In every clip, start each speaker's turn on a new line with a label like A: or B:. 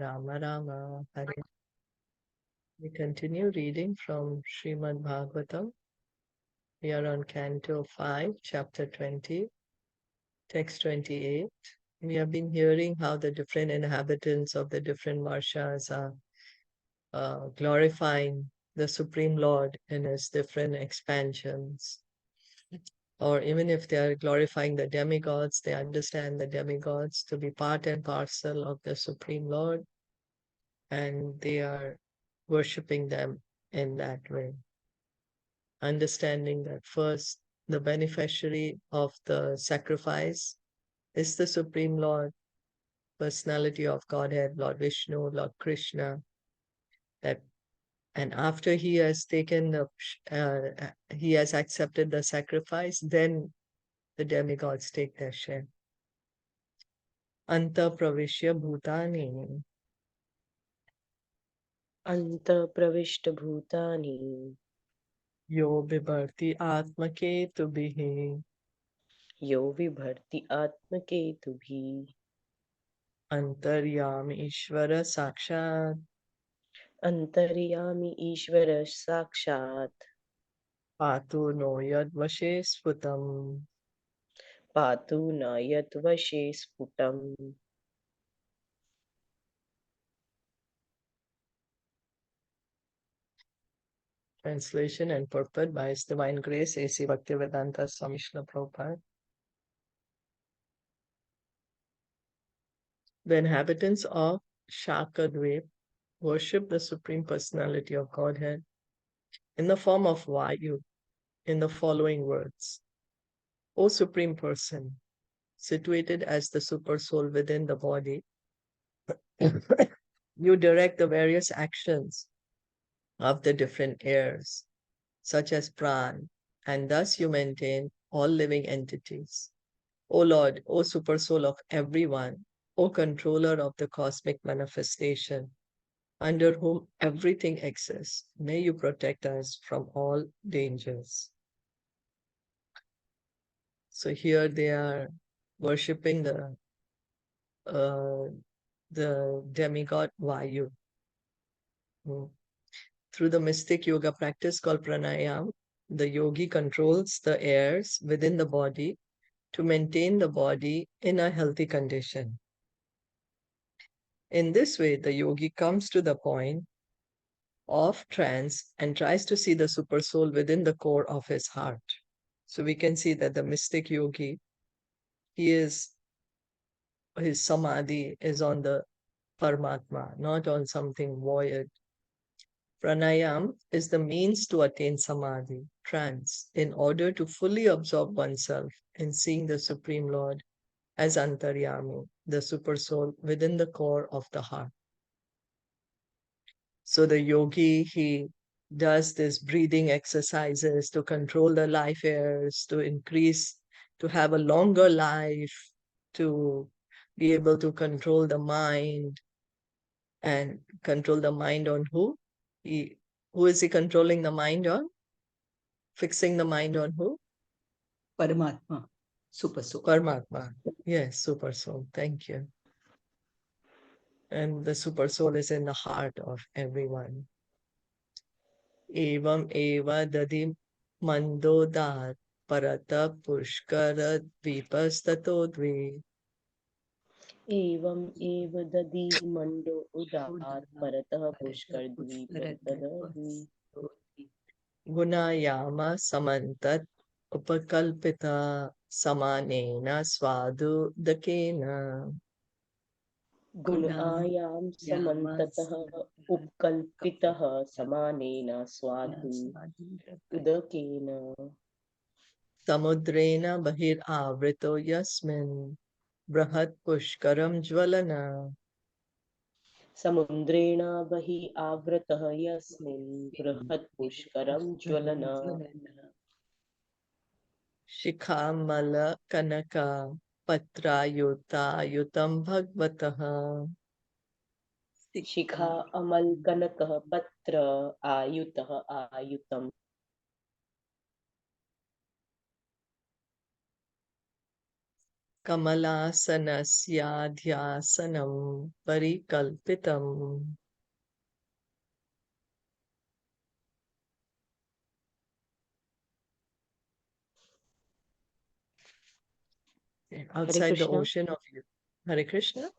A: Rama Rama Hare. We continue reading from Srimad Bhagavatam. We are on Canto 5, Chapter 20, Text 28. We have been hearing how the different inhabitants of the different varshas are glorifying the Supreme Lord in his different expansions. Or even if they are glorifying the demigods, they understand the demigods to be part and parcel of the Supreme Lord, and they are worshipping them in that way. Understanding that first, the beneficiary of the sacrifice is the Supreme Lord, personality of Godhead, Lord Vishnu, Lord Krishna, that and after he has he has accepted the sacrifice, then the demigods take their share. Anta pravishya bhutani.
B: Anta pravishta bhutani.
A: Yo bibharti atmaketubihi.
B: Yo vibharti atmaketubhi.
A: Antaryami Ishvara Sakshat.
B: Antaryami Ishvara Sakshat.
A: Patu no yad vashe sputam.
B: Patu na yat vashe sputam.
A: Translation and purport by His Divine Grace A.C. Bhaktivedanta Swami Srila Prabhupada. The inhabitants of Shakadvip worship the Supreme Personality of Godhead in the form of Vayu in the following words. O Supreme Person, situated as the Super Soul within the body, you direct the various actions of the different airs, such as pran, and thus you maintain all living entities. O Lord, O Super Soul of everyone, O Controller of the cosmic manifestation, under whom everything exists, may you protect us from all dangers. So here they are worshipping the demigod Vayu. Through the mystic yoga practice called pranayam, the yogi controls the airs within the body to maintain the body in a healthy condition. In this way, the yogi comes to the point of trance and tries to see the super soul within the core of his heart. So we can see that the mystic yogi, his samadhi is on the Paramatma, not on something void. Pranayam is the means to attain samadhi, trance, in order to fully absorb oneself in seeing the Supreme Lord as Antaryami, the super soul within the core of the heart. So the yogi, he does this breathing exercises to control the life airs, to increase, to have a longer life, to be able to control the mind. And control the mind on who? Who is he controlling the mind on? Fixing the mind on who?
C: Paramatma, Super Soul.
A: Paramatma. Yes, super soul. Thank you. And the super soul is in the heart of everyone. Evam eva dadi mandodar parata pushkara dvipastato dvi.
B: Evam eva dadi mando udar paratah pushkar dvi.
A: Gunayama samantat upakalpita samanena swadu dakena.
B: Gunayam samantatah upkalpitah samanena swadu udakena.
A: Samudrena bahir avrito yasmin brahat pushkaram jvalana.
B: Samundrena bahi avratah yasmin brahat pushkaram jvalana.
A: Shikhamala kanaka patrayuta yutam bhagvatah.
B: Shikha amal kanakah patra ayutah ayutam.
A: Kamalasanasya parikalpitam. Outside the
B: Krishna.
A: ocean of you. Hare Krishna?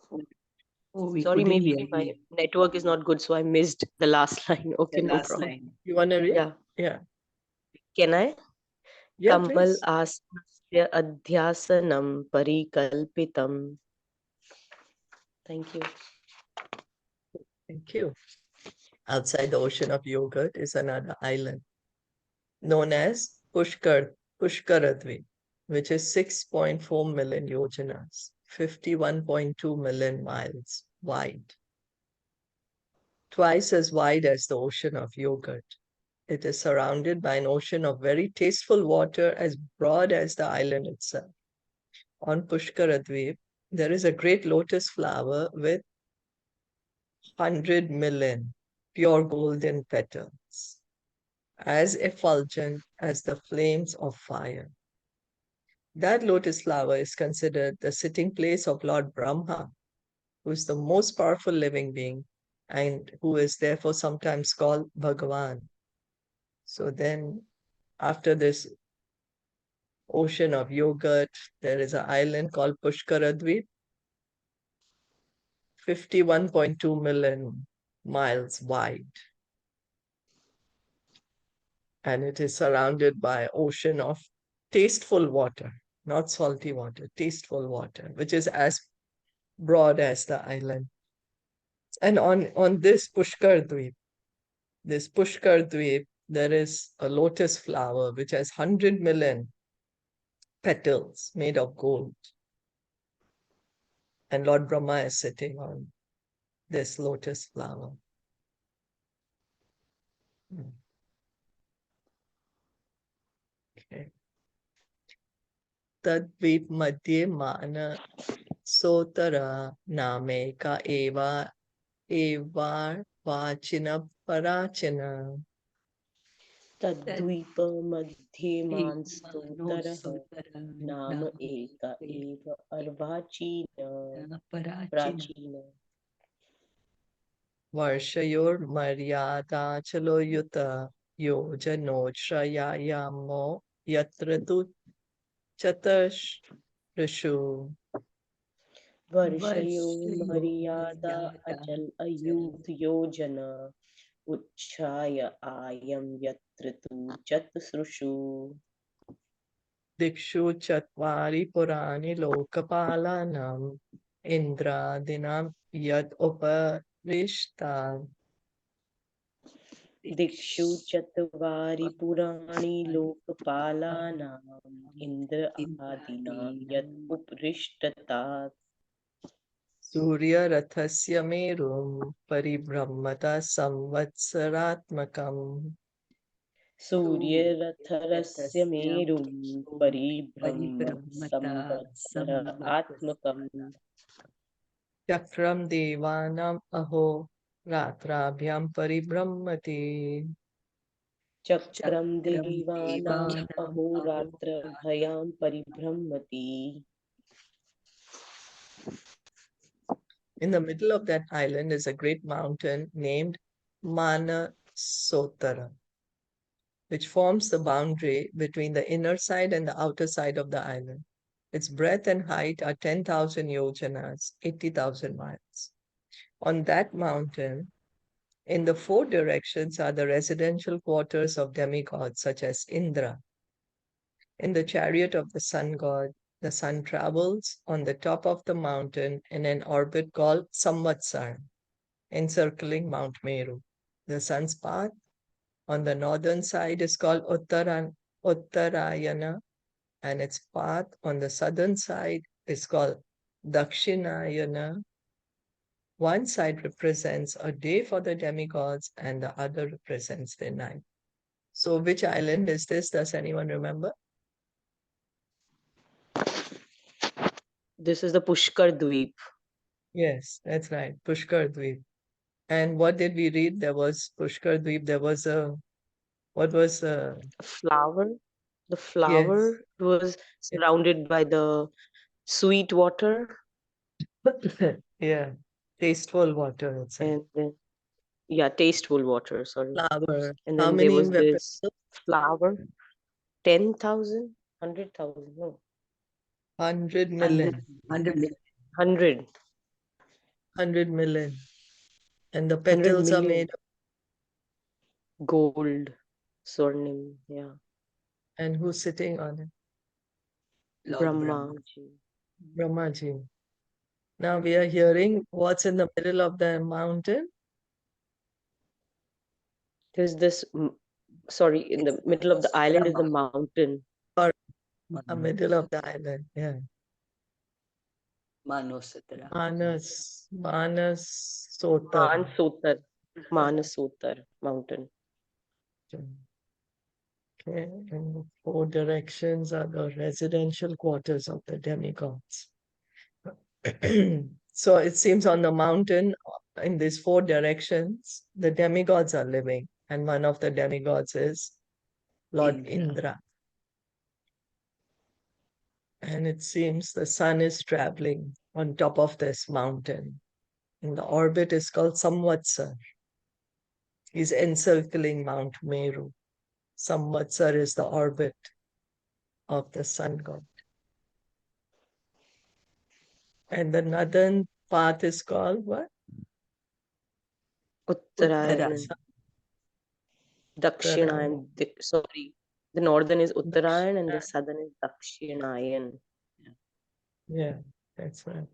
C: Oh, we
B: Sorry,
C: couldn't
B: maybe
C: hear
B: my
C: you.
B: network is not good, so I missed the last line. Okay,
C: The
B: no
C: last
B: problem.
C: line.
A: You want to read?
B: Yeah.
A: Yeah.
B: Can I?
A: Yeah,
B: Kamal
A: please.
B: asnasya adhyasanam parikalpitam. Thank you.
A: Thank you. Outside the ocean of yogurt is another island known as Pushkaradvi, which is 6.4 million yojanas, 51.2 million miles wide, twice as wide as the ocean of yogurt. It is surrounded by an ocean of very tasteful water as broad as the island itself. On Pushkaradvi, there is a great lotus flower with 100 million pure golden petals, as effulgent as the flames of fire. That lotus flower is considered the sitting place of Lord Brahma, who is the most powerful living being and who is therefore sometimes called Bhagavan. So then, after this ocean of yogurt, there is an island called Pushkaradweep, 51.2 million miles wide. And it is surrounded by an ocean of tasteful water, not salty water, tasteful water, which is as broad as the island. And on this Pushkar Dweep, there is a lotus flower which has 100 million petals made of gold. And Lord Brahma is sitting on this lotus flower. Okay. Tadvip madhye mana sotara nameka eva vachina parachina.
B: Tadvipa madhye
C: No
B: manstotaraha
C: sutara
B: nama eka eva arvachina
C: parachina.
B: prachina.
A: Varshayor Maryada Chaloyuta Yojanochrayayamo Yatra tu Chatash Rishu.
B: Varshayo Maryada Achal Ayut Yojana Uchaya Ayam Yatratu Chatusrushu.
A: Dikshu Chatvari Purani Lokapalanam Indra Dinam Yad Uparishta.
B: Dikshu Chatvari Purani Lokpalanam Indra Adinam Yat Uprishtatat.
A: Surya Rathasya Merum Paribrahmata Samvatsaratmakam.
B: Surya Ratharasya Merum Paribhrama Samvatsara Atmakam.
A: Chakram Devanam Aho Ratrabhyam Paribrahmati.
B: Chakram Devanam Ahoratra Bhayam Paribhrahmati.
A: In the middle of that island is a great mountain named Manasotara, which forms the boundary between the inner side and the outer side of the island. Its breadth and height are 10,000 yojanas, 80,000 miles. On that mountain, in the four directions are the residential quarters of demigods such as Indra. In the chariot of the sun god, the sun travels on the top of the mountain in an orbit called Samvatsar, encircling Mount Meru. The sun's path on the northern side is called Uttarayana, and its path on the southern side is called Dakshinayana. One side represents a day for the demigods and the other represents their night. So which island is this? Does anyone remember?
B: This is the Pushkar Dweep.
A: Yes, that's right. Pushkar Dweep. And what did we read? There was Pushkar Dweep. There was what was
B: Flower. The
A: yes.
B: flower was surrounded by the sweet water,
A: Yeah, tasteful water, it's a
B: and then yeah, tasteful water, sorry.
A: flower.
B: And
A: How
B: then there
A: many
B: was
A: were
B: this flower, 10,000, 100,000, no,
A: 100
C: 100,
A: million,
C: 100 million.
B: 100,
A: 100 million. And the
B: 100
A: petals are
B: million
A: made of,
B: gold, swarnim, yeah,
A: and who's sitting on it?
C: Lord
B: Brahma
C: Brahma.
B: ji.
A: Brahmaji. Now we are hearing what's in the middle of the mountain.
B: There's this, sorry, in the middle of the island is the mountain.
A: Or the middle of the island, yeah.
C: Manosatra.
A: Manas Sotar.
B: Mansotar, Manasotar mountain.
A: Okay, and the four directions are the residential quarters of the demigods. So it seems on the mountain, in these four directions, the demigods are living, and one of the demigods is Lord Indra. And it seems the sun is traveling on top of this mountain. And the orbit is called Samvatsar. He's encircling Mount Meru. Samvatsar is the orbit of the sun god. And the northern path is called what?
B: Uttarayan, Dakshinayan. Sorry, the northern is Uttarayan and the southern is Dakshinayan.
A: Yeah, that's right.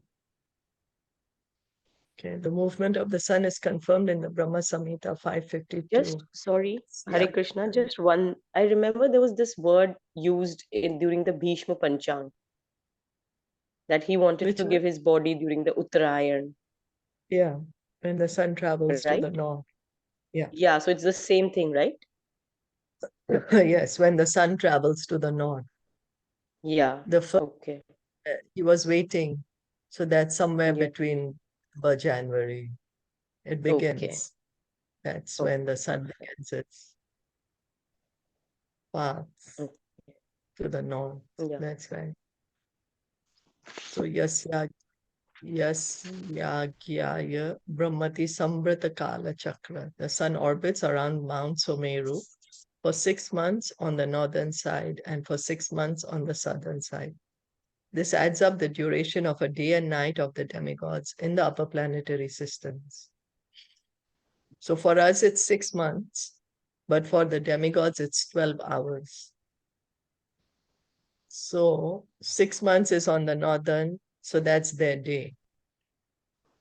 A: Okay, the movement of the sun is confirmed in the Brahma Samhita 552.
B: Just sorry, Hare
A: Yeah.
B: Krishna. Just one. I remember there was this word used in during the Bhishma Panchang that he wanted
A: Which
B: to
A: one?
B: give his body during the Uttarayan,
A: Yeah, when the sun travels to
B: right?
A: the north. Yeah.
B: Yeah, so it's the same thing, right?
A: Yes, when the sun travels to the north.
B: Yeah.
A: The first,
B: Okay.
A: he was waiting. So that's somewhere
B: Yeah.
A: between January. It
B: Okay.
A: begins. That's when the sun begins its path
B: Mm,
A: to the north.
B: yeah.
A: That's right. So Yagyaya Brahmati Samvrata Kala Chakra. The sun orbits around Mount Sumeru for 6 months on the northern side and for 6 months on the southern side. This adds up the duration of a day and night of the demigods in the upper planetary systems. So for us, it's 6 months, but for the demigods, it's 12 hours. So 6 months is on the northern, so that's their day.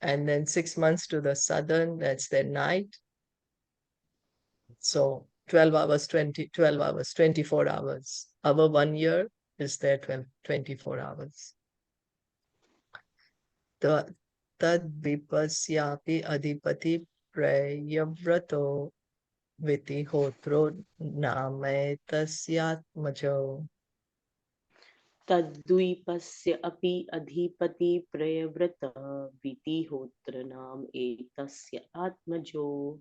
A: And then 6 months to the southern, that's their night. So 12 hours, 12 hours, 24 hours. Our 1 year is their 24 hours. The Tadvipasyapi Adhipati Prayavrato Vitihotro Namaetasyatmajo.
B: तद्द्वीपस्य अपि अधिपति प्रयव्रत वितिहोत्र नाम एतस्य आत्मजो.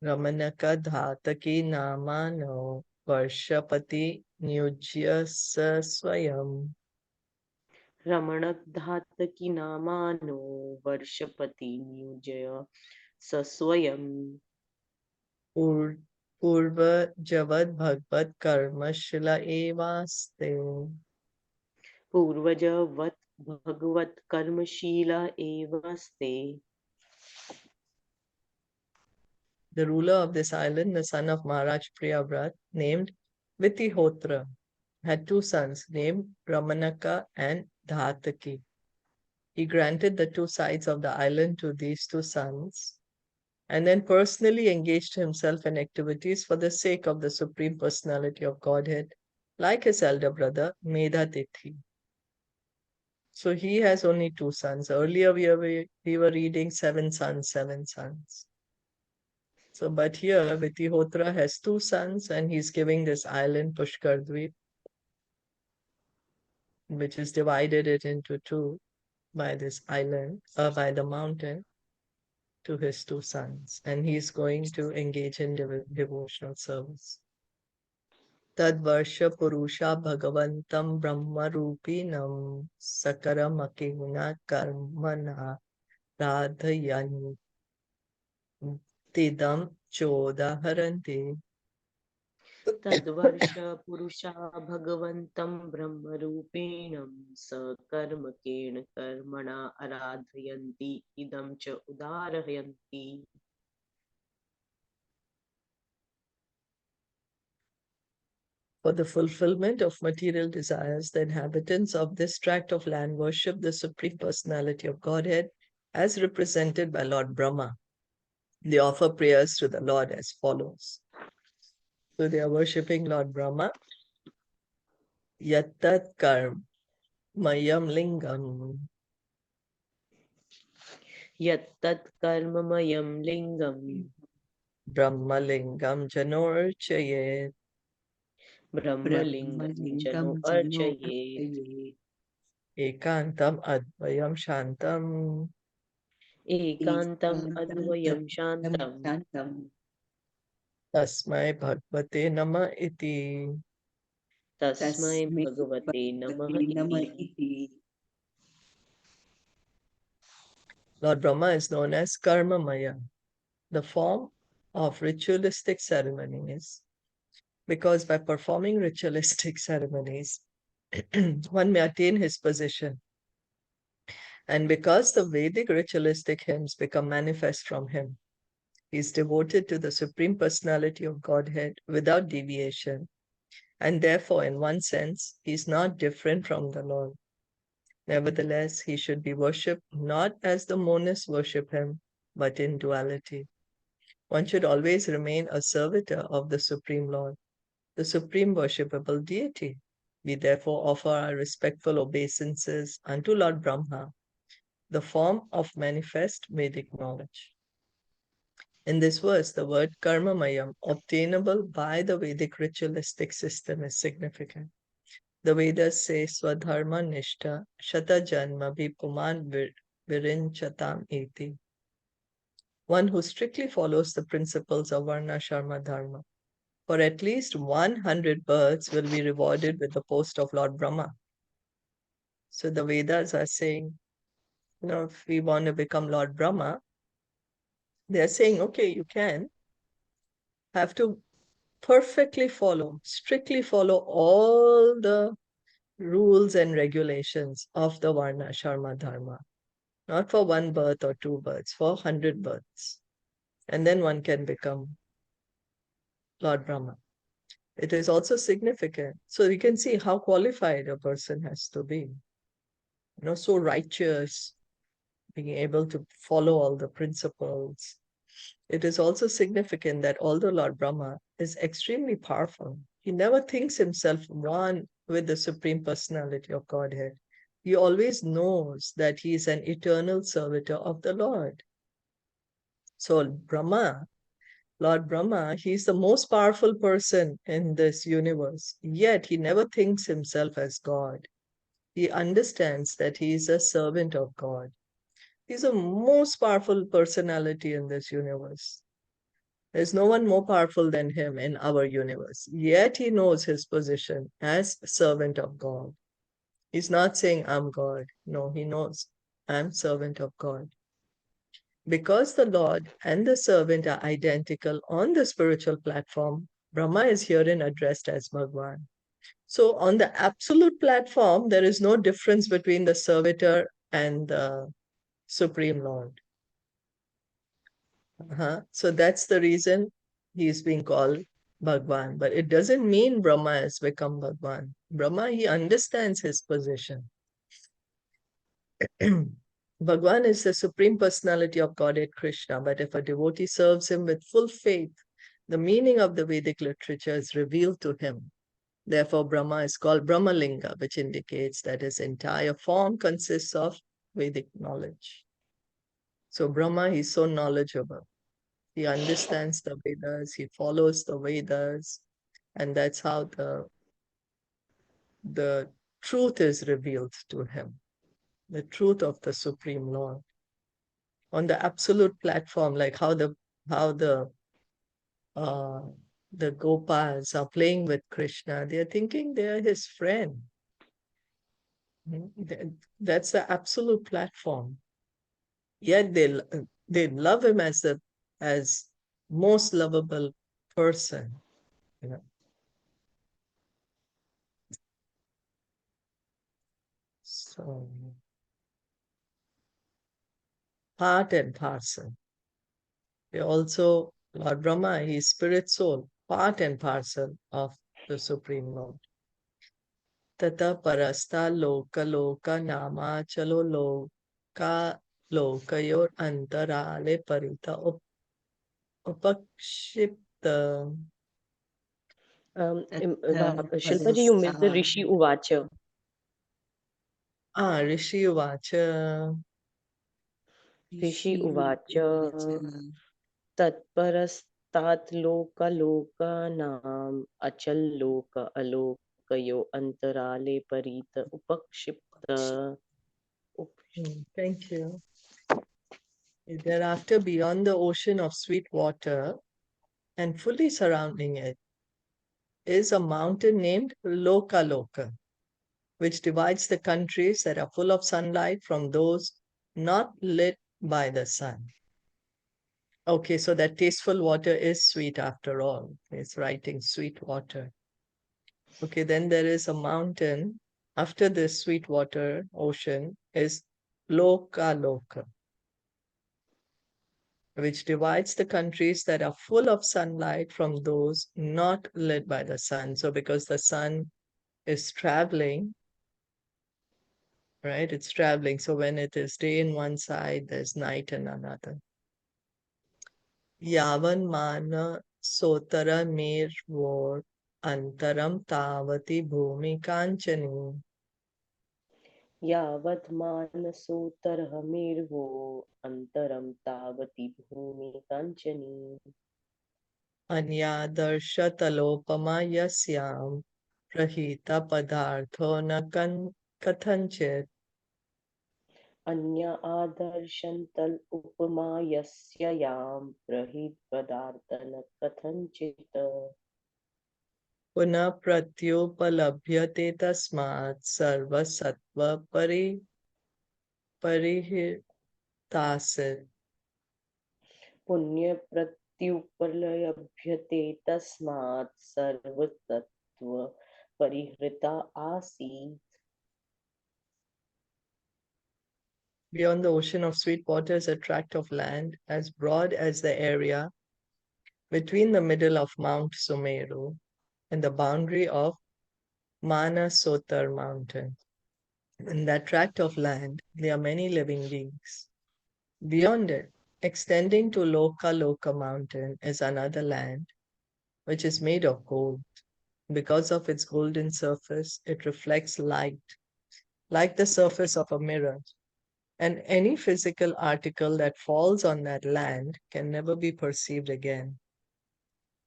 A: Ramanaka Dhataki Namano Varshapati Nyujya Swayam.
B: रमणघातकी नामानो वर्षपति नियुजय सस्वयं.
A: Purva Javad Bhagavad Karmashila Evaste.
B: पूर्वजवत् भगवत् कर्मशीला एवस्ते.
A: The ruler of this island, the son of Maharaj Priyavrat, named Vitihotra, had two sons named Ramanaka and Dhataki. He granted the two sides of the island to these two sons and then personally engaged himself in activities for the sake of the Supreme Personality of Godhead, like his elder brother, Medhatithi. So he has only two sons. Earlier we were reading 7 sons, 7 sons. So, but here Vitihotra has two sons and he's giving this island Pushkardvip, which is divided it into two by this island, by the mountain, to his two sons. And he's going to engage in devotional service. Tadvarsha Purusha Bhagavantam Brahma Rupinam Sakaramakena Karmana Radhayan Tidam Chodaharanti.
B: Tadvarsha Purusha Bhagavantam Brahmarupinam Sakarmakena Karmana Aradhayanti Idam Cha Udarayanti.
A: For the fulfillment of material desires, the inhabitants of this tract of land worship the Supreme Personality of Godhead as represented by Lord Brahma. They offer prayers to the Lord as follows. So they are worshipping Lord Brahma. Yattat karm mayam lingam.
B: Yattat karmamayam lingam
A: Brahma lingam janorchayet.
B: Brahmalingam Jano Archayet.
A: Ekantam advayam shantam.
B: Ekantam Advayam Shantam
A: Tasmai bhagavate nama iti.
B: Tasmai Bhagavate Namaha Iti.
A: Lord Brahma is known as Karmamaya, the form of ritualistic ceremonies, because by performing ritualistic ceremonies, one may attain his position. And because the Vedic ritualistic hymns become manifest from him, he is devoted to the Supreme Personality of Godhead without deviation. And therefore, in one sense, he is not different from the Lord. Nevertheless, he should be worshipped not as the monists worship him, but in duality. One should always remain a servitor of the Supreme Lord, the Supreme Worshipable Deity. We therefore offer our respectful obeisances unto Lord Brahma, the form of manifest Vedic knowledge. In this verse, the word karmamayam, obtainable by the Vedic ritualistic system, is significant. The Vedas say Swadharma Nishta Shata Janma Vipuman Virinchatam Iti. One who strictly follows the principles of Varna Sharma Dharma. For at least 100 births will be rewarded with the post of Lord Brahma. So the Vedas are saying, if we want to become Lord Brahma, they are saying, okay, you have to strictly follow all the rules and regulations of the Varna Sharma Dharma. Not for one birth or two births, for 100 births. And then one can become Lord Brahma. It is also significant. So you can see how qualified a person has to be. So righteous, being able to follow all the principles. It is also significant that although Lord Brahma is extremely powerful, he never thinks himself one with the Supreme Personality of Godhead. He always knows that he is an eternal servitor of the Lord. So Lord Brahma, he is the most powerful person in this universe, yet he never thinks himself as God. He understands that he is a servant of God. He's the most powerful personality in this universe. There's no one more powerful than him in our universe. Yet he knows his position as servant of God. He's not saying, I'm God. No, he knows, I'm servant of God. Because the Lord and the servant are identical on the spiritual platform, Brahma is herein addressed as Bhagwan. So on the absolute platform, there is no difference between the servitor and the Supreme Lord. So that's the reason he is being called Bhagwan. But it doesn't mean Brahma has become Bhagwan. Brahma, he understands his position. Bhagwan is the Supreme Personality of Godhead Krishna, but if a devotee serves him with full faith, the meaning of the Vedic literature is revealed to him. Therefore, Brahma is called Brahmalinga, which indicates that his entire form consists of Vedic knowledge. So Brahma, he's so knowledgeable. He understands the Vedas, he follows the Vedas, and that's how the truth is revealed to him, the truth of the Supreme Lord. On the absolute platform, like how the the Gopals are playing with Krishna, they are thinking they are his friend. That's the absolute platform. Yet they love him as most lovable person. You know. So part and parcel. They also Lord Brahma, he is spirit soul, part and parcel of the Supreme Lord. Tata parasta loka loka nama chalo loka lokayor antarale parita upakshipta.
B: Shilpa ji, you missed the Rishi Uvacha.
A: Rishi Uvacha.
B: Rishi Uvacha. Tatparastat loka loka nam achal loka alokayo antarale parita upakshipta.
A: Thank you. Thereafter, beyond the ocean of sweet water and fully surrounding it is a mountain named Loka Loka, which divides the countries that are full of sunlight from those not lit by the sun. Okay, so that tasteful water is sweet after all. It's writing sweet water. Okay, then there is a mountain after this sweet water ocean is Loka Loka, which divides the countries that are full of sunlight from those not lit by the sun. So because the sun is traveling, right? It's traveling. So when it is day in one side, there's night in another. Yavan mana sotara mir vor antaram tavati bhumi kanchani.
B: Yavat manasotarhamirvo antaram tavati bhumi kanchani.
A: Anyadarshtalopama yasyam prahita padartho na kathanchit.
B: Anya adarshantal upama yasya yam prahit padartana kathanchita.
A: Puna pratyupalabhyate tasmat sarvasatva parihitasit.
B: Punya pratyupalayabhyate tasmat sarvatattva parihrita asit.
A: Beyond the ocean of sweet water is a tract of land as broad as the area between the middle of Mount Sumeru and the boundary of Manasotar mountain. In that tract of land, there are many living beings. Beyond it, extending to Loka Loka mountain is another land which is made of gold. Because of its golden surface, it reflects light, like the surface of a mirror. And any physical article that falls on that land can never be perceived again.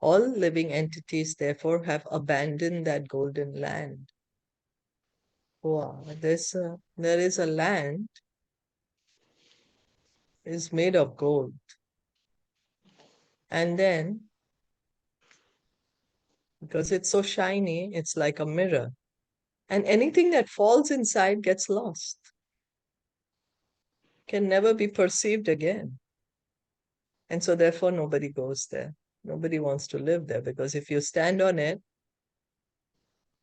A: All living entities, therefore, have abandoned that golden land. Wow, there is a land is made of gold. And then, because it's so shiny, it's like a mirror. And anything that falls inside gets lost, can never be perceived again. And so, therefore, nobody goes there. Nobody wants to live there because if you stand on it,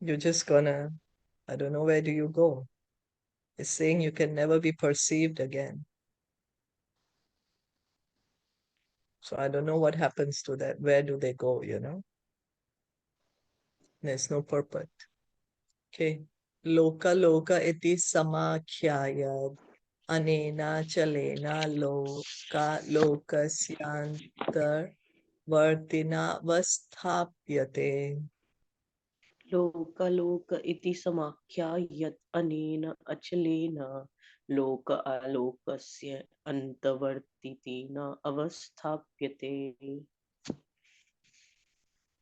A: you're just gonna, I don't know, where do you go? It's saying you can never be perceived again. So I don't know what happens to that. Where do they go, you know? There's no purpose. Okay. Loka loka iti samakhyayad anena chalena loka lokasyantar vartina vasthapyate.
B: Loka loka iti samakhya yat anena achalena loka alokasya antavartitina avasthapyate.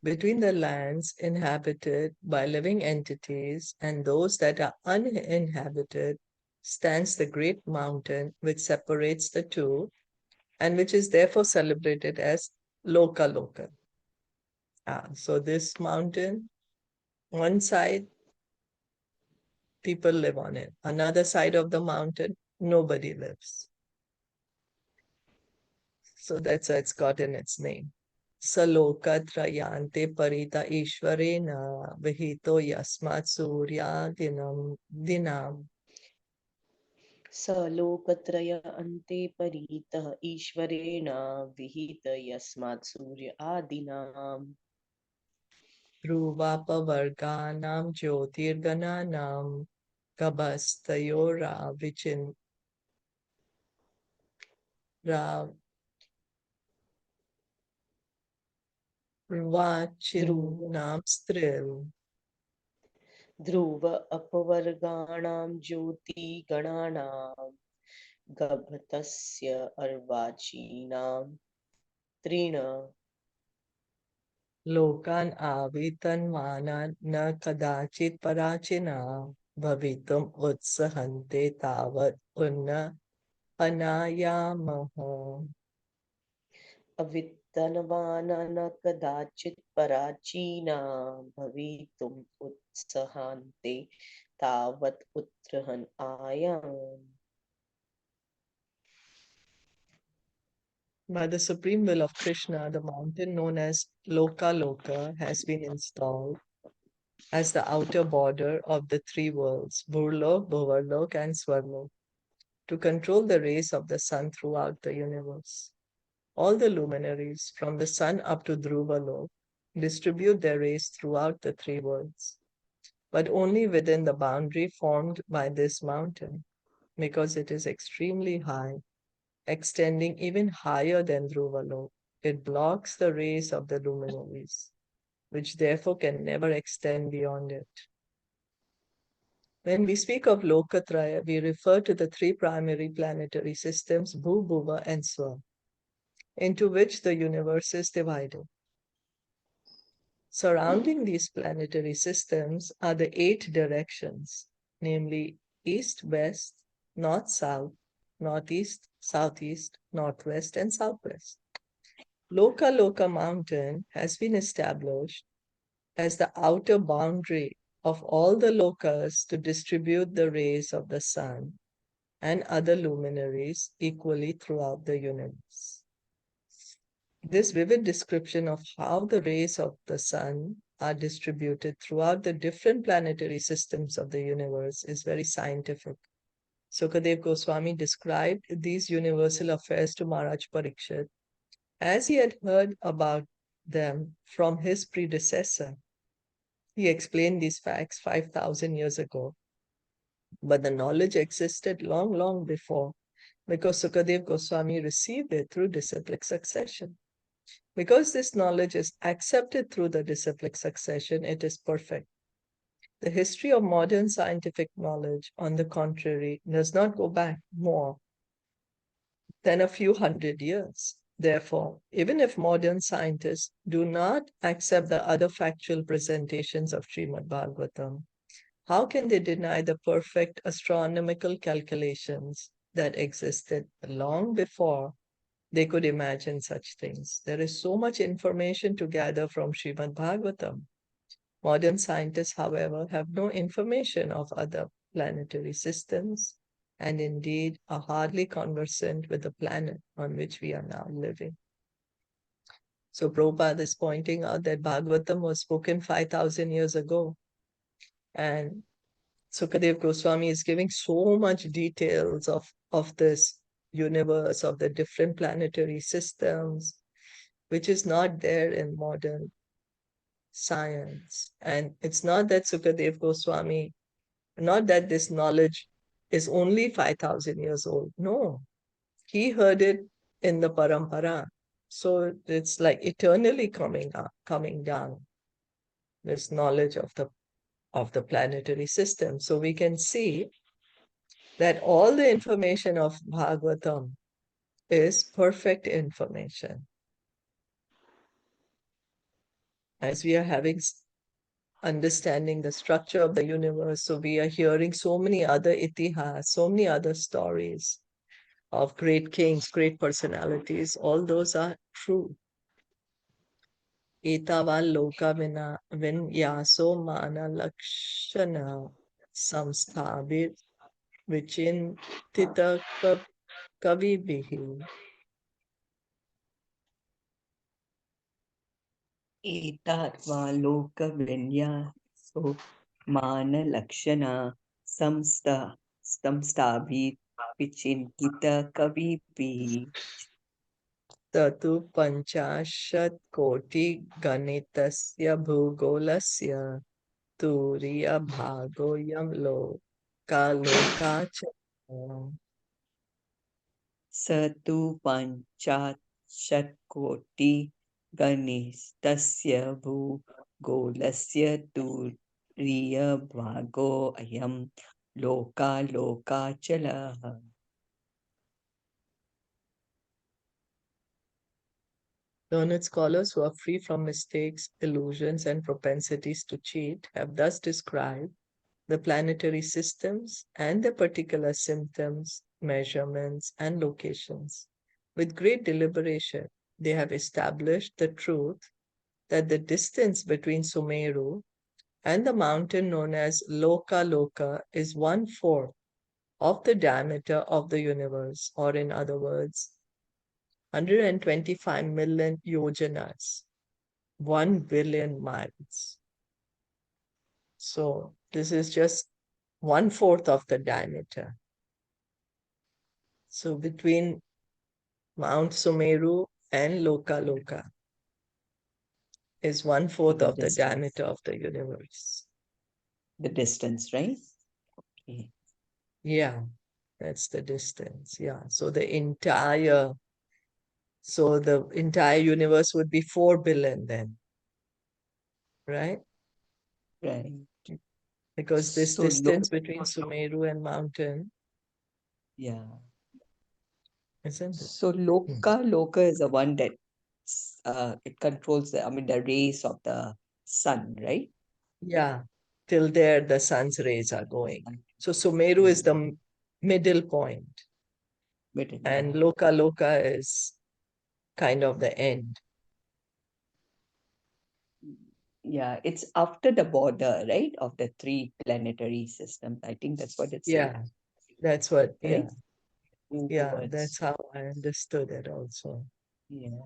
A: Between the lands inhabited by living entities and those that are uninhabited stands the great mountain which separates the two and which is therefore celebrated as Loka Loka. So this mountain, one side, people live on it. Another side of the mountain, nobody lives. So that's why it's gotten its name. Saloka trayante parita ishvarena vihito yasmat surya dinam.
B: सलोकत्रय अन्ते परीतः ईश्वरेण विहित यस्मात् सूर्य आदिनाम्
A: Dhruvapavarganam jyotirgananam kabastayora vichin Vachinam stril.
B: ध्रुव अपवर्गाणां ज्योतिगणानां गभतस्य अर्वाचीनां त्रीण
A: Lokan avitanvana na kadachit parachina bhavitum utsahante tavat unna anayamaha.
B: अवित्तनवान न कदाचित् पराचीना भवितुम् उत्सहान्ते तावत् उत्त्रहन् आयाम्
A: By the supreme will of Krishna, the mountain known as Loka Loka has been installed as the outer border of the three worlds, Burlok, Bhuvarlok, and Swarlok, to control the rays of the sun throughout the universe. All the luminaries, from the sun up to Dhruvalok, distribute their rays throughout the three worlds, but only within the boundary formed by this mountain, because it is extremely high, extending even higher than Dhruvalok. It blocks the rays of the luminaries, which therefore can never extend beyond it. When we speak of Lokatraya, we refer to the three primary planetary systems, Bhu, Bhuva, and Swa, into which the universe is divided. Surrounding these planetary systems are the 8 directions, namely east, west, north, south, northeast, southeast, northwest, and southwest. Loka Loka mountain has been established as the outer boundary of all the lokas to distribute the rays of the sun and other luminaries equally throughout the universe. This vivid description of how the rays of the sun are distributed throughout the different planetary systems of the universe is very scientific. Sukadev Goswami described these universal affairs to Maharaj Parikshit as he had heard about them from his predecessor. He explained these facts 5,000 years ago, but the knowledge existed long, long before, because Sukadev Goswami received it through disciplic succession. Because this knowledge is accepted through the disciplic succession, it is perfect. The history of modern scientific knowledge, on the contrary, does not go back more than a few hundred years. Therefore, even if modern scientists do not accept the other factual presentations of Srimad Bhagavatam, how can they deny the perfect astronomical calculations that existed long before they could imagine such things? There is so much information to gather from Srimad Bhagavatam. Modern scientists, however, have no information of other planetary systems and indeed are hardly conversant with the planet on which we are now living. So Prabhupada is pointing out that Bhagavatam was spoken 5,000 years ago, and Sukadev Goswami is giving so much details of this universe, of the different planetary systems, which is not there in modern science. And it's not that Sukadev Goswami, not that this knowledge is only 5,000 years old. No, he heard it in the parampara. So it's like eternally coming down, this knowledge of the planetary system. So we can see that all the information of Bhagavatam is perfect information. As we are having understanding the structure of the universe, so we are hearing so many other itihas, so many other stories of great kings, great personalities. All those are true. Etava loka vinyaso mana lakshana samsthabir vichintita kavibihi.
C: एतात्वा लोकविन्यासो मानलक्षणा संस्थाभिर्विचिन्तितकविभिः
A: ततु पंचाशत्कोटि गणितस्य भूगोलस्य तुरीयभागोऽयं लोकालोकाचलः।
C: स तु पञ्चाशत्कोटिगणितस्य भूगोलस्य तुरीयभागोऽयं लोकालोकाचलः.
A: Learned scholars who are free from mistakes, illusions, and propensities to cheat have thus described the planetary systems and their particular symptoms, measurements, and locations. With great deliberation, they have established the truth that the distance between Sumeru and the mountain known as Loka Loka is 1/4 of the diameter of the universe, or in other words, 125 million yojanas, 1 billion miles. So this is just 1/4 of the diameter. So between Mount Sumeru and Loka Loka is 1/4
C: The
A: of the
C: distance.
A: diameter of the universe.
C: The distance, right? Okay.
A: Yeah, that's the distance. Yeah. So the entire universe would be 4 billion then, right?
C: Right.
A: Because this
C: So
A: distance between Sumeru and mountain,
C: yeah.
A: isn't it?
C: So Loka is the one that it controls the rays of the sun, right?
A: Yeah. Till there, the sun's rays are going. So Sumeru is the middle point,
C: Middle,
A: and
C: yeah.
A: Loka Loka is kind of the end.
C: Yeah, it's after the border, right, of the 3 planetary systems. I think that's what it says,
A: Yeah, that's what,
C: right?
A: yeah,
C: Towards-
A: that's how I understood it also.
C: yeah.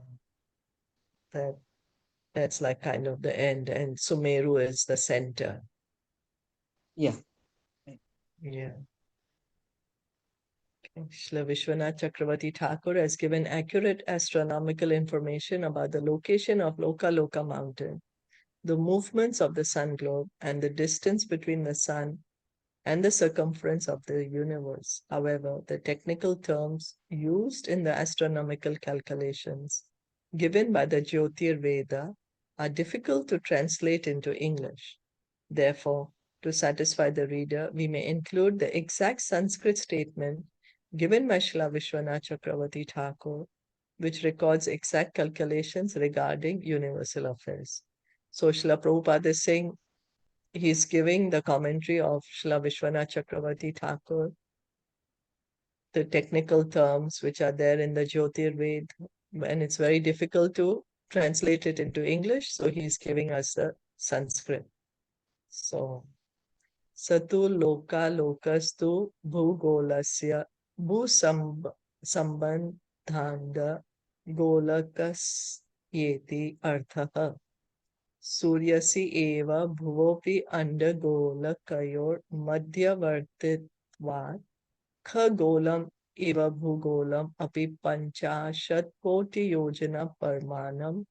A: That's like kind of the end, and Sumeru is the center.
C: Yeah.
A: Yeah. Shri Vishwanath Chakravarti Thakur has given accurate astronomical information about the location of Loka Loka mountain, the movements of the sun globe, and the distance between the sun and the circumference of the universe. However, the technical terms used in the astronomical calculations given by the Jyotir Veda are difficult to translate into English. Therefore, to satisfy the reader, we may include the exact Sanskrit statement given by Srila Vishwanath Chakravarti Thakur, which records exact calculations regarding universal affairs. So Srila Prabhupada is saying he's giving the commentary of Srila Vishwanath Chakravarti Thakur, the technical terms which are there in the Jyotir Ved, and it's very difficult to translate it into English, so he's giving us the Sanskrit. So, Satu Loka Lokastu Bhugolasya Bhusambandhanda Golakas Yeti Arthaha. Suryasi eva bhuvopi andagolakayor madhyavartitvat khagolam eva bhugolam api panchashat koti yojana parmanam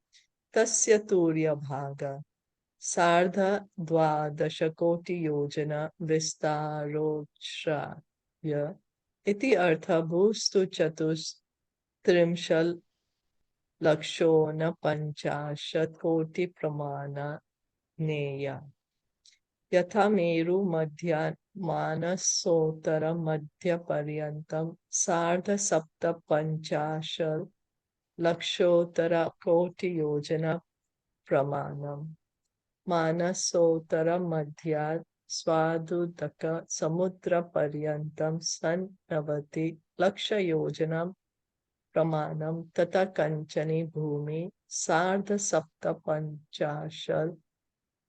A: tasya turya bhaga sardha dvadashakoti yojana vistarochya iti artha bhustu chatus trimshal lakshona panchashat koti pramana नेया यथा मेरु मध्य मानसोत्तर मध्य पर्यंतम सार्ध सप्त पंचाशल लक्षोत्तर कोटि योजना प्रमाणम मानसोत्तर मध्य स्वादुदक समुद्र पर्यंतम सन्नवति लक्ष योजना pramanam tata kanchani bhumi sardha sapta panchashal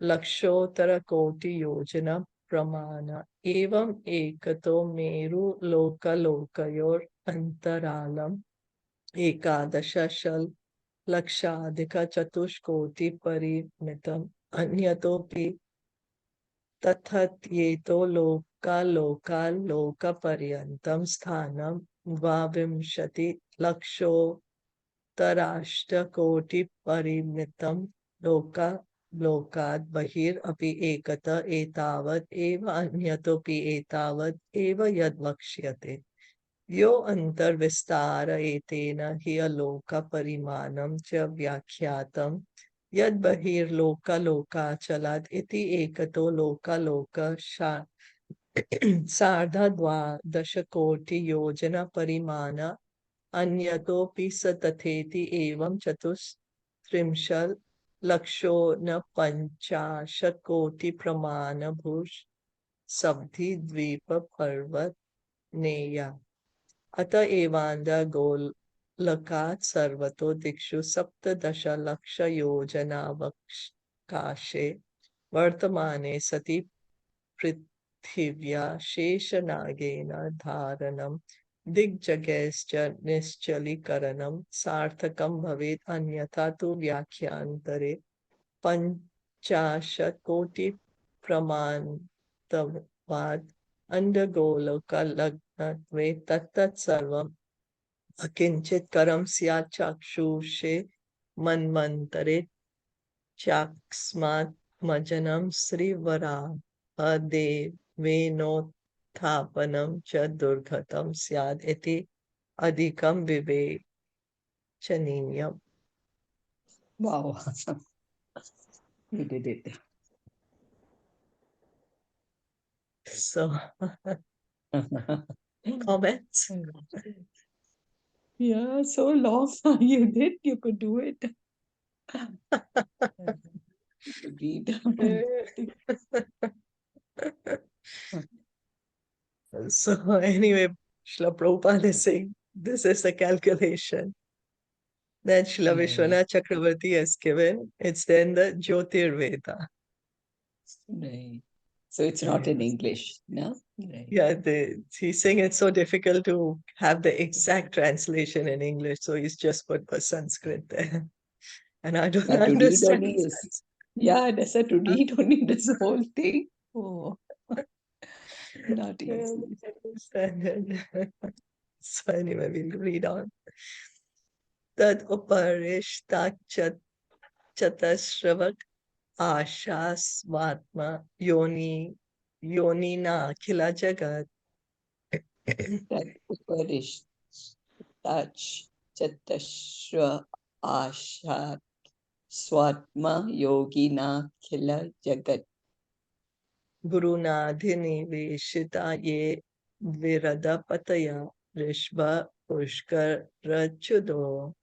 A: lakshotara koti yojana pramana evam ekato meru loka lokayor antaralam ekadashashal lakshadika chatushkoti parimitam anyatopi तथत्येतो लोकालोकालोकपर्यन्तं स्थानं द्वाविंशति लक्षोत्तराष्टकोटिपरिमितं लोकात् बहिरपि एकत एतावत् एव अन्यतोऽपि एतावत् एव यद्वक्ष्यते यो अन्तर्विस्तार एतेन हि अलोकपरिमाणं च व्याख्यातम् यद बहिर्लोकालोकाचलात् इति एकतो लोकालोक सार्धद्वादशकोटियोजना परिमाण अन्यतोऽपि स तथेति एवं चतुस्त्रिंशल् लक्षोनपञ्चाशत्कोटि प्रमाणभूष सब्धि द्वीप पर्वत नेया अत एवान्धगोलकात् सर्वतो दिक्षु सप्तदशलक्षयोजनावकाशे वर्तमाने सति पृथिव्या शेषनागेन धारणं दिग्जगैश्च निश्चलीकरणं सार्थकं भवेत् अन्यथा तु व्याख्यान्तरे पञ्चाशत्कोटि प्रमाणत्वात् अन्धगोलोकलग्नत्वे तत्तत् सर्वम् अकिञ्चित्करं स्यात् चाक्षुषे मन्वन्तरे चाक्स्मात्मजनं श्रीवराहदेवेनोत्थापनं च दुर्गतं स्यात् इति अधिकं विवेचनीयम्.
C: Wow. You did it.
A: So, comments?
C: Yeah, so long. You did. You could do it. You could read.
A: So anyway, Srila Prabhupada is saying this is the calculation that Srila
C: Yeah.
A: Vishwanath Chakravarti has given. It's then the Jyotirveda.
C: Right. So it's not in
A: Yes.
C: English, no? Right.
A: Yeah, he's saying it's so difficult to have the exact translation in English, so he's just put the Sanskrit there. And I don't
C: Yeah, to read
A: understand
C: only is,
A: Sanskrit.
C: yeah, that's a to read only this whole thing. Oh, not
A: I
C: easy.
A: don't understand it. So anyway, we'll read on. Tad uparishta chatasravak आशास्वात्मा योनिना अखिल जगत
C: That Uparishtaj Chatashra Asha Swatma Yogina Khila Jagat.
A: गुरुनाधिनिवेशिता ये विरदपतया Rishabh Pushkar रचुदो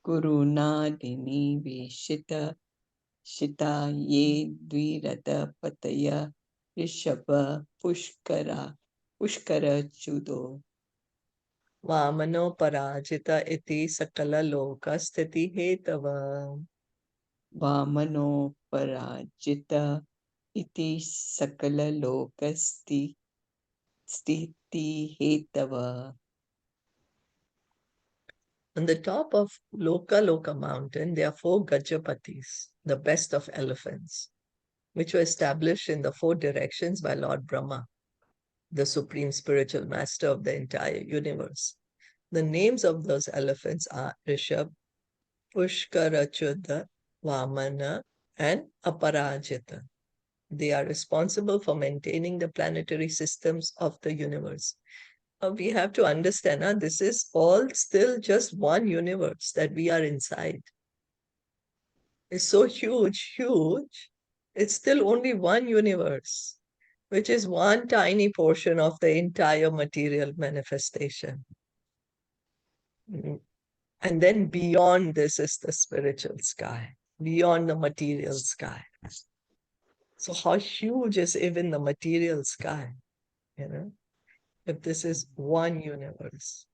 C: Gurunadini Veshita Shita Ye Dvirata Pataya Rishabha Pushkara Chudo.
A: वामनो पराजिता इति सकल लोक स्थिति हेतव
C: Vamano Parajita Iti Sakala Lokasti Stiti Hetava.
A: On the top of Loka mountain, there are 4 Gajapatis, the best of elephants, which were established in the 4 directions by Lord Brahma, the supreme spiritual master of the entire universe. The names of those elephants are Rishabh, Pushkarachyuta, Vamana, and Aparajita. They are responsible for maintaining the planetary systems of the universe. We have to understand, this is all still just one universe that we are inside. It's so huge. It's still only one universe, which is one tiny portion of the entire material manifestation. And then beyond this is the spiritual sky, beyond the material sky. So how huge is even the material sky, if this is one universe?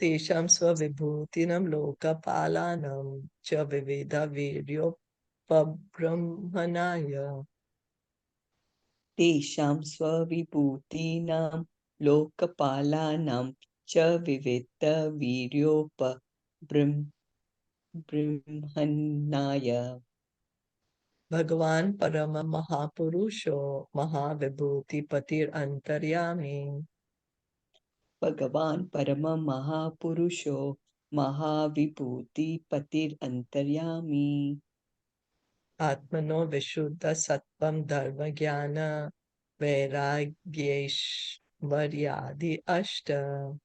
A: Tesham svavibhutinam lokapalanam cha viveda viryopabrahmanaya.
C: Tesham svavibhutinam lokapalanam cha viveta viryopa brahmanaya.
A: Bhagavan Parama Mahapurusho Mahavibhuti Patir Antaryami.
C: Bhagavan Parama Mahapurusho Mahavibhuti Patir Antaryami.
A: Atmano Vishuddha Sattvam Dharma Jnana Vairagyeshvaryadi Ashta.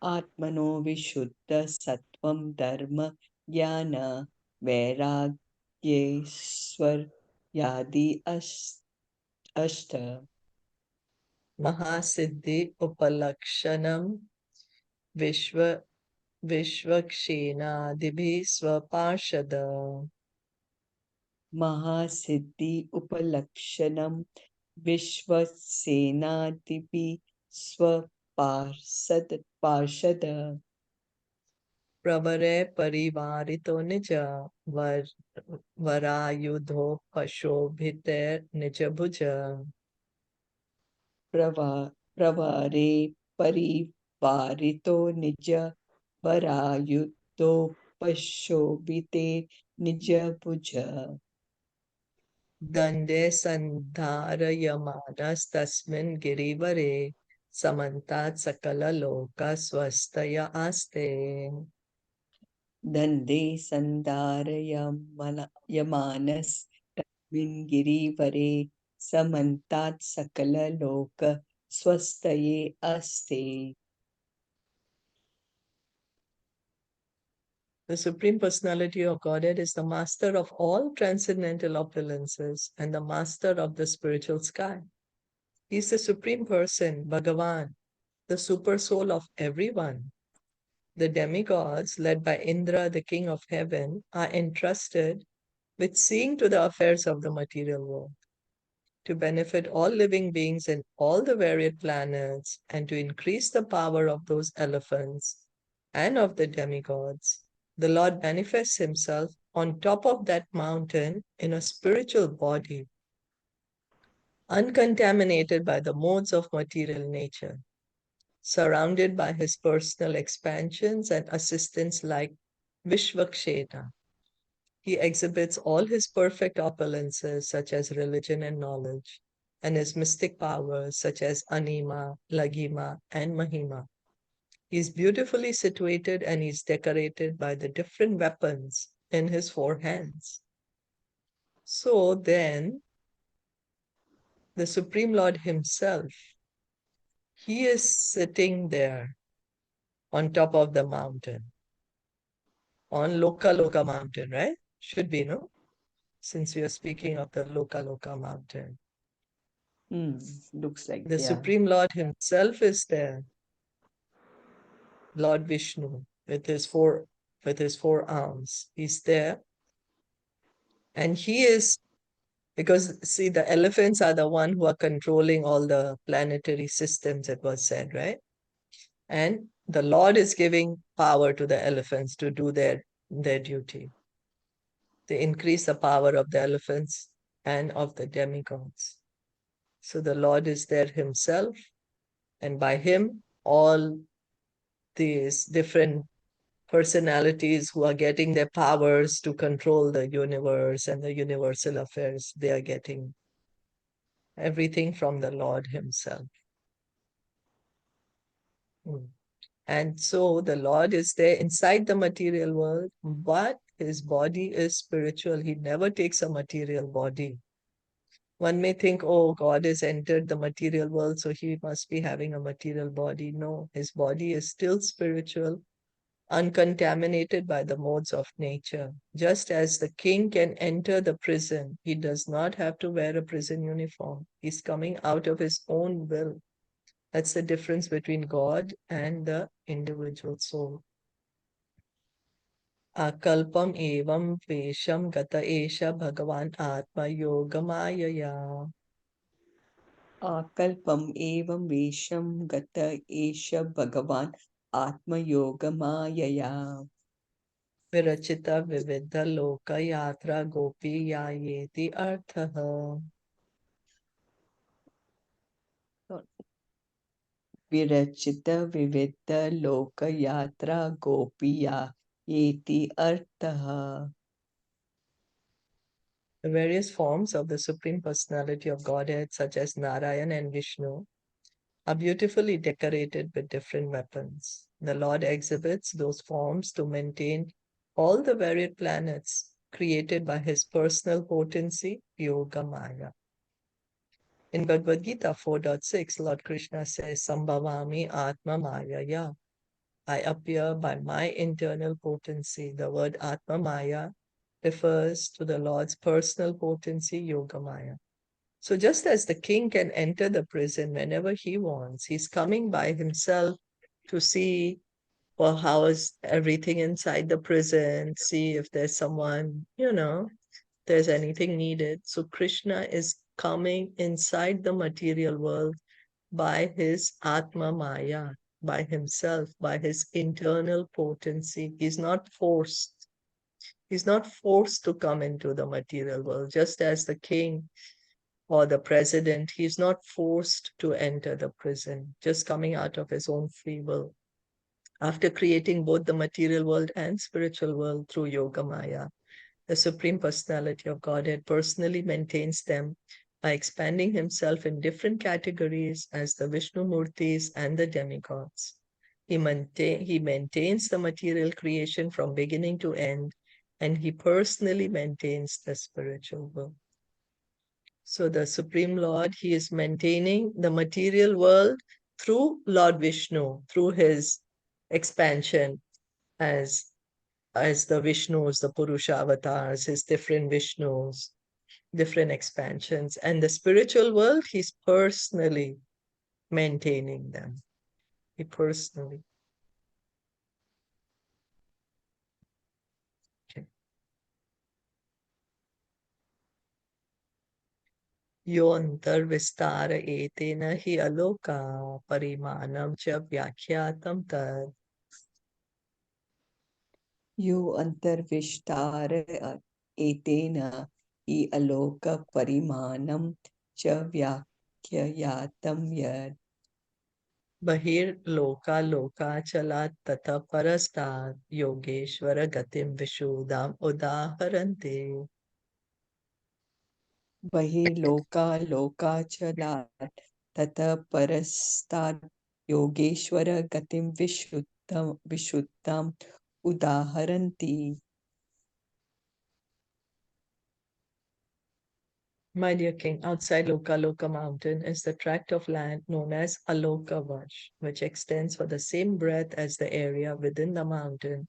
C: Atmano Vishuddha Sattvam Dharma Jnana Vairagyeswar Yadi Ashta.
A: Mahasiddhi Upalakshanam Vishwa Vishwakshenadibhi Swaparshada.
C: Mahasiddhi Upalakshanam Vishwasenadipi Parshada.
A: Pravare Parivarito Nija Varayudho Pashobhiter Nija Bhuja.
C: Pravare Parivarito Nija Varayudopashobhite Nija Bhuja.
A: Dande Sandharayamanas Tasmin Girivare Samantat Sakala Loka Swastaya Aste.
C: Dande Yamanas Vingirivare Samantat Sakala Loka Swastaye Aste.
A: The Supreme Personality of Godhead is the master of all transcendental opulences and the master of the spiritual sky. He is the Supreme Person, Bhagavan, the super soul of everyone. The demigods, led by Indra, the king of heaven, are entrusted with seeing to the affairs of the material world, to benefit all living beings in all the varied planets, and to increase the power of those elephants and of the demigods. The Lord manifests himself on top of that mountain in a spiritual body, uncontaminated by the modes of material nature, surrounded by his personal expansions and assistants like Vishvakshena. He exhibits all his perfect opulences, such as religion and knowledge, and his mystic powers, such as Anima, Lagima, and Mahima. He is beautifully situated and he is decorated by the different weapons in his four hands. So then, the Supreme Lord himself, he is sitting there on top of the mountain, on Loka Loka mountain, right? Should be, no? Since we are speaking of the Loka Loka mountain.
C: Looks like,
A: The
C: yeah.
A: Supreme Lord himself is there, Lord Vishnu, with his four arms. He's there. And he is, because see, the elephants are the one who are controlling all the planetary systems, it was said, right? And the Lord is giving power to the elephants to do their duty. They increase the power of the elephants and of the demigods. So the Lord is there himself, and by him, all these different personalities who are getting their powers to control the universe and the universal affairs, they are getting everything from the Lord himself. And so the Lord is there inside the material world, but his body is spiritual. He never takes a material body. One may think, oh, God has entered the material world, so he must be having a material body. No, his body is still spiritual, uncontaminated by the modes of nature. Just as the king can enter the prison, he does not have to wear a prison uniform. He's coming out of his own will. That's the difference between God and the individual soul. Akalpam evam vesham gata esha bhagavan atma yogamayaya.
C: Akalpam evam vesham gata esha Bhagavan Atma Yoga Mayaya.
A: Virachita Vividha Loka Yatra Gopi Yayeti Arthaha.
C: Virachita Vividha Loka Yatra Gopiya Yeti Artaha.
A: The various forms of the Supreme Personality of Godhead, such as Narayan and Vishnu, are beautifully decorated with different weapons. The Lord exhibits those forms to maintain all the varied planets created by his personal potency, Yoga Maya. In Bhagavad Gita 4.6, Lord Krishna says, Sambhavami Atma Maya. I appear by my internal potency. The word Atma Maya refers to the Lord's personal potency, Yoga Maya. So just as the king can enter the prison whenever he wants, he's coming by himself to see, well, how is everything inside the prison, see if there's someone, there's anything needed. So Krishna is coming inside the material world by his Atma Maya, by himself, by his internal potency. He's not forced. He's not forced to come into the material world, just as the king or the president, he's not forced to enter the prison, just coming out of his own free will. After creating both the material world and spiritual world through Yoga Maya, the Supreme Personality of Godhead personally maintains them by expanding himself in different categories as the Vishnu Murtis and the demigods. He maintains the material creation from beginning to end, and he personally maintains the spiritual world. So the Supreme Lord, he is maintaining the material world through Lord Vishnu, through his expansion as the Vishnus, the Purusha avatars, his different Vishnus, different expansions. And the spiritual world, he's personally maintaining them. He personally. Okay. Yo antar vistara etena hi aloka parimanam cha vyakhyatam tad.
C: Yo antarvishtara etena I aloka parimanam cha vyakyayatam yad.
A: Bahir loka loka chalat tata parastat yogeshvara gatim vishudam udaharante.
C: Bahi loka loka chalat tata parastat yogeshwara gatim vishuddham udaharanti.
A: My dear king, outside Loka mountain is the tract of land known as Aloka-Vash, which extends for the same breadth as the area within the mountain.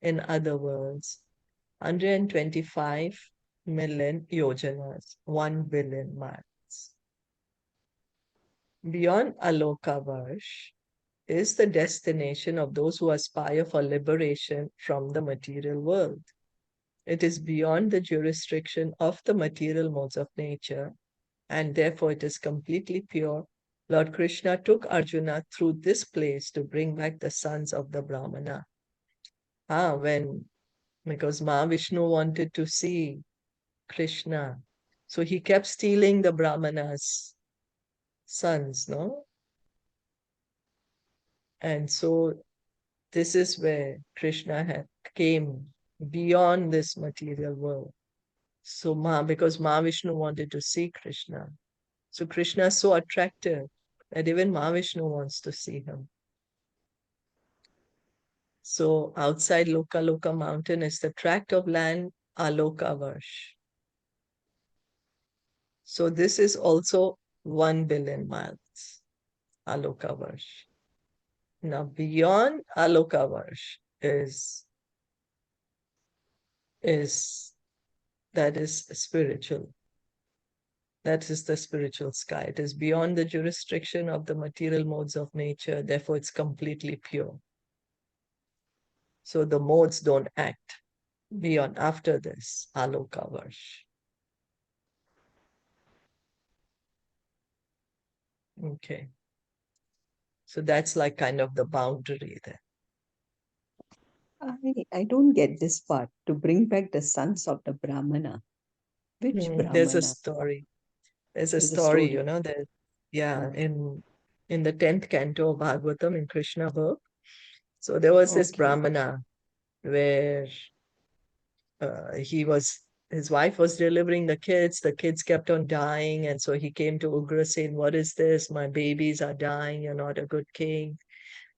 A: In other words, 125 million yojanas, 1 billion miles. Beyond Aloka-Vash is the destination of those who aspire for liberation from the material world. It is beyond the jurisdiction of the material modes of nature, and therefore it is completely pure. Lord Krishna took Arjuna through this place to bring back the sons of the Brahmana. Because Mahavishnu wanted to see Krishna, so he kept stealing the Brahmana's sons, no? And so this is where Krishna came beyond this material world. So because Mahavishnu wanted to see Krishna. So Krishna is so attractive that even Mahavishnu wants to see him. So outside Loka mountain is the tract of land Alokavash. So this is also 1 billion miles, Alokavash. Now beyond Alokavash is spiritual. That is the spiritual sky. It is beyond the jurisdiction of the material modes of nature. Therefore, it's completely pure. So the modes don't act beyond after this Alokavash. Okay. So that's like kind of the boundary there.
C: I don't get this part. To bring back the sons of the Brahmana. Which
A: There's a
C: Brahmana?
A: story. There's a
C: There's a
A: story,
C: story.
A: that, yeah,
C: Mm.
A: in the 10th canto of Bhagavatam in Krishna book. So there was this
C: Okay.
A: Brahmana where his wife was delivering the kids kept on dying, and so he came to Ugra saying, "What is this? My babies are dying, you're not a good king."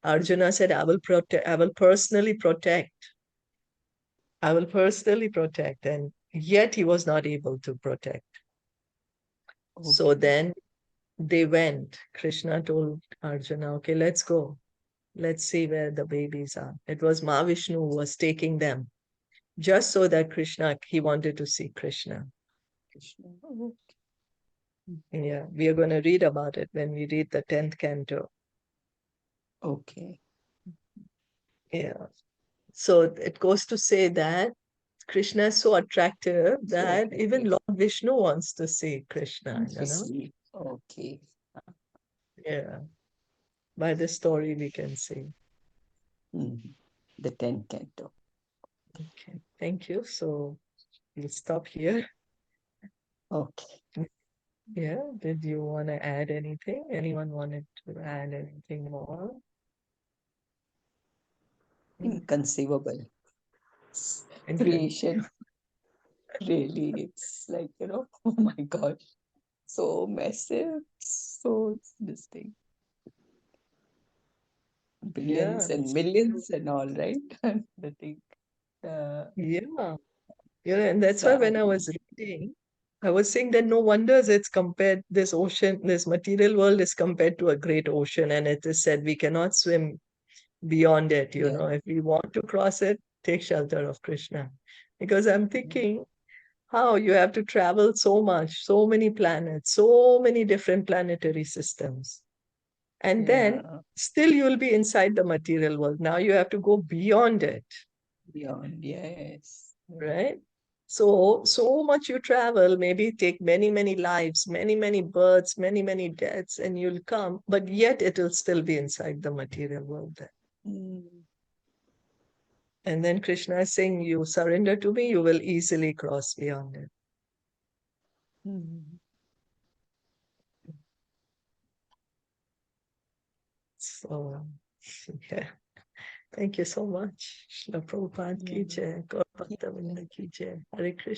A: Arjuna said, I will personally protect. I will personally protect. And yet he was not able to protect. So
C: Okay.
A: then they went. Krishna told Arjuna, okay, let's go. Let's see where the babies are. It was Mahavishnu who was taking them just so that he wanted to see Krishna.
C: Krishna. Okay.
A: Yeah, we are going to read about it when we read the 10th canto.
C: Okay.
A: Yeah. So it goes to say that Krishna is so attractive that even Lord Vishnu wants to see Krishna,
C: Okay.
A: Yeah. By the story we can see.
C: The 10th canto.
A: Okay. Thank you. So we'll stop here.
C: Okay.
A: Yeah. Did you want to add anything? Anyone wanted to add anything more?
C: Inconceivable. Creation. Really, it's like, oh my God. So massive. So this thing. Billions
A: Yeah,
C: and millions and all, right? The thing.
A: yeah. And that's why
C: So
A: when I was reading, I was saying that no wonders it's compared, this ocean, this material world is compared to a great ocean, and it is said we cannot swim beyond it,
C: yeah.
A: If we want to cross it, take shelter of Krishna. Because I'm thinking, how you have to travel so much, so many planets, so many different planetary systems. And then
C: Yeah.
A: still you'll be inside the material world. Now you have to go beyond it,
C: Beyond, yes.
A: right? So much you travel, maybe take many, many lives, many, many births, many, many deaths, and you'll come, but yet it'll still be inside the material world then.
C: Mm.
A: And then Krishna is saying, you surrender to me, you will easily cross beyond it.
C: Mm.
A: So, yeah. Thank you so much. Shri Prabhupada ki
C: Yeah.
A: jai, Gaur Bhakta Vrinda ki jai. Hare Krishna.